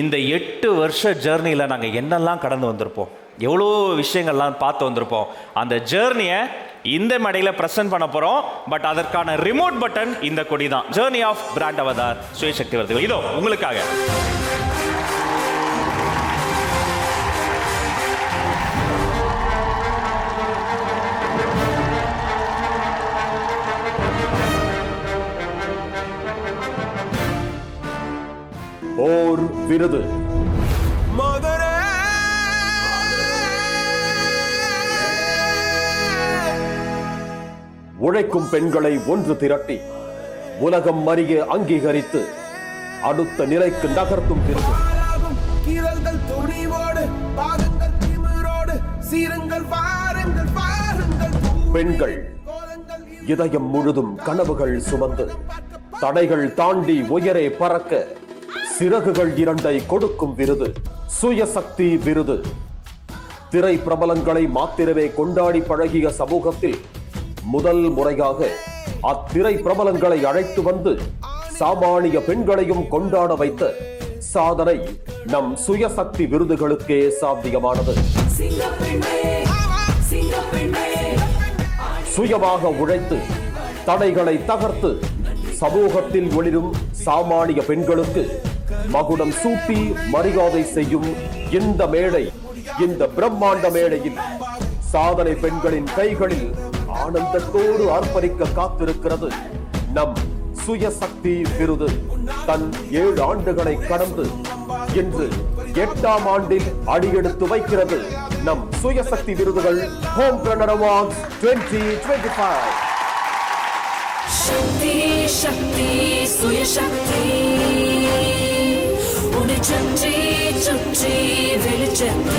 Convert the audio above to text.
இந்த 8 வருஷ ஜேர்னியில் நாங்கள் என்னெல்லாம் கடந்து வந்திருப்போம், எவ்வளோ விஷயங்கள்லாம் பார்த்து வந்திருப்போம். அந்த ஜேர்னியை இந்த மேடையில் ப்ரெசென்ட் பண்ண போகிறோம். பட் அதற்கான ரிமோட் பட்டன் இந்த கொடி தான். ஜேர்னி ஆஃப் பிராண்ட் அவதார் சுயசக்தி விருதுகள் இதோ உங்களுக்காக. ஓர் விருது. உழைக்கும் பெண்களை ஒன்று திரட்டி உலகம் அறிய அங்கீகரித்து அடுத்த நிலைக்கு நகர்த்தும் விருது. பெண்கள் இதயம் முழுதும் கனவுகள் சுமந்து தடைகள் தாண்டி உயரே பறக்க சிறகுகள் 2 கொடுக்கும் விருது சுயசக்தி விருது. திரை பிரபலங்களை மாத்திரமே கொண்டாடி பழகிய சமூகத்தில் முதல் முறையாக அத்திரை பிரபலங்களை அழைத்து வந்து சாமானிய பெண்களையும் கொண்டாட வைத்த சாதனை நம் சுயசக்தி விருதுகளுக்கே சாத்தியமானது. சுயமாக உழைத்து தடைகளை தகர்த்து சமூகத்தில் ஒளிரும் சாமானிய பெண்களுக்கு மகுடம் சூட்டி மரியாதை செய்யும் இந்த மேடை, இந்த பிரம்மாண்ட மேடையில் சாதனை பெண்களின் கைகளில் ஆனந்தத்தோடு அர்ப்பணிக்க காத்திருக்கிறது நம் சுயசக்தி விருது. தன் 7 ஆண்டுகளை கடந்து இன்று 8ஆம் ஆண்டில் அடியெடுத்து வைக்கிறது நம் சுயசக்தி விருதுகள் ஹோம் ரன்னர் அவார்ட்ஸ் 2025. சக்தி சக்தி சுயசக்தி உன்னை சுற்றி சுற்றி வெளிச்சத்தை